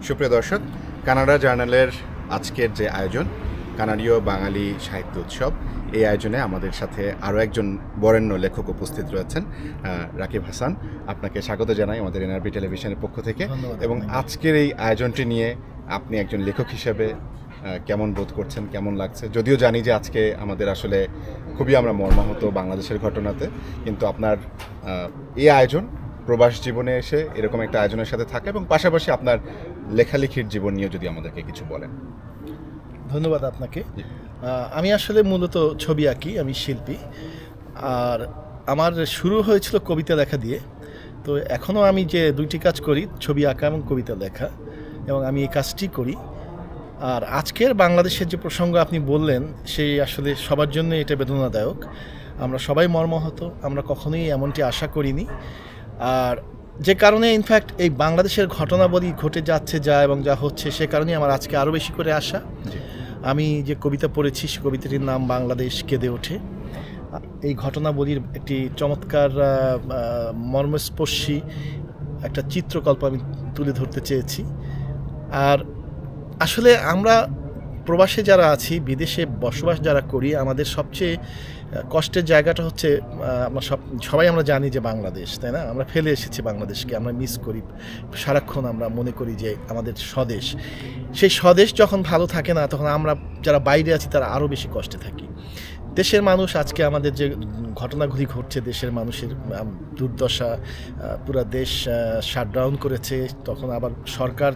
সুপ্রিয় দর্শক, কানাডা জার্নালের আজকের যে আয়োজন কানাডীয় বাঙালি সাহিত্য উৎসব, এই আয়োজনে আমাদের সাথে আরও একজন বরেণ্য লেখক উপস্থিত রয়েছেন, রাকিব হাসান। আপনাকে স্বাগত জানাই আমাদের এনআরবি টেলিভিশনের পক্ষ থেকে। এবং আজকের এই আয়োজনটি নিয়ে আপনি একজন লেখক হিসেবে কেমন বোধ করছেন, কেমন লাগছে? যদিও জানি যে আজকে আমাদের আসলে খুবই আমরা মর্মাহত বাংলাদেশের ঘটনাতে, কিন্তু আপনার এই আয়োজন প্রবাস জীবনে এসে এরকম একটা আয়োজনের সাথে থাকা এবং পাশাপাশি আপনার লেখালেখির জীবন নিয়ে যদি আমাদেরকে কিছু বলেন। ধন্যবাদ আপনাকে। আমি আসলে মূলত ছবি আঁকি, আমি শিল্পী। আর আমার শুরু হয়েছিল কবিতা লেখা দিয়ে। তো এখনও আমি যে দুইটি কাজ করি, ছবি আঁকা এবং কবিতা লেখা, এবং আমি এই কাজটি করি। আর আজকের বাংলাদেশের যে প্রসঙ্গ আপনি বললেন, সেই আসলে সবার জন্য এটা বেদনাদায়ক। আমরা সবাই মর্মাহত, আমরা কখনোই এমনটি আশা করিনি। আর যে কারণে ইনফ্যাক্ট এই বাংলাদেশের ঘটনাবলী ঘটে যাচ্ছে এবং যা হচ্ছে, সে কারণেই আমার আজকে আরও বেশি করে আসা। আমি যে কবিতা পড়েছি, সে কবিতাটির নাম বাংলাদেশ কেঁদে ওঠে। এই ঘটনাবলীর একটি চমৎকার মর্মস্পর্শী একটা চিত্রকল্প আমি তুলে ধরতে চেয়েছি। আর আসলে আমরা প্রবাসে যারা আছি, বিদেশে বসবাস যারা করি, আমাদের সবচেয়ে কষ্টের জায়গাটা হচ্ছে আমরা সবাই আমরা জানি যে বাংলাদেশ, তাই না? আমরা ফেলে এসেছি বাংলাদেশকে, আমরা মিস করি সারাক্ষণ। আমরা মনে করি যে আমাদের স্বদেশ, সেই স্বদেশ যখন ভালো থাকে না, তখন আমরা যারা বাইরে আছি তারা আরও বেশি কষ্টে থাকি। দেশের মানুষ আজকে আমাদের যে ঘটনাগুলি ঘটছে, দেশের মানুষের দুর্দশা, পুরো দেশ শাটডাউন করেছে, তখন আবার সরকার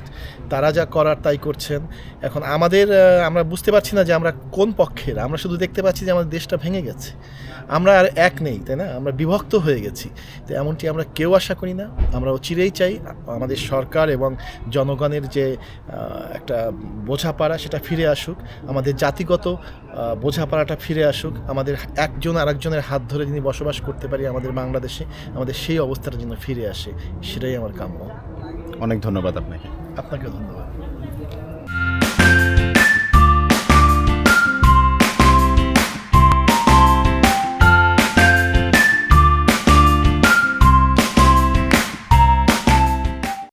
তারা যা করার তাই করছেন। এখন আমরা বুঝতে পারছি না যে আমরা কোন পক্ষের। আমরা শুধু দেখতে পাচ্ছি যে আমাদের দেশটা ভেঙে গেছে, আমরা আর এক নেই, তাই না? আমরা বিভক্ত হয়ে গেছি। তো এমনটি আমরা কেউ আশা করি না। আমরা চিরেই চাই আমাদের সরকার এবং জনগণের যে একটা বোঝাপড়া, সেটা ফিরে আসুক, আমাদের জাতিগত বোঝাপড়াটা ফিরে আসুক, আমাদের একজন আরেকজনের হাত ধরে যিনি বসবাস করতে পারি আমাদের বাংলাদেশে, আমাদের সেই অবস্থাটা যেন ফিরে আসে, সেটাই আমার কাম্য। অনেক ধন্যবাদ আপনাকে। আপনাকেও ধন্যবাদ।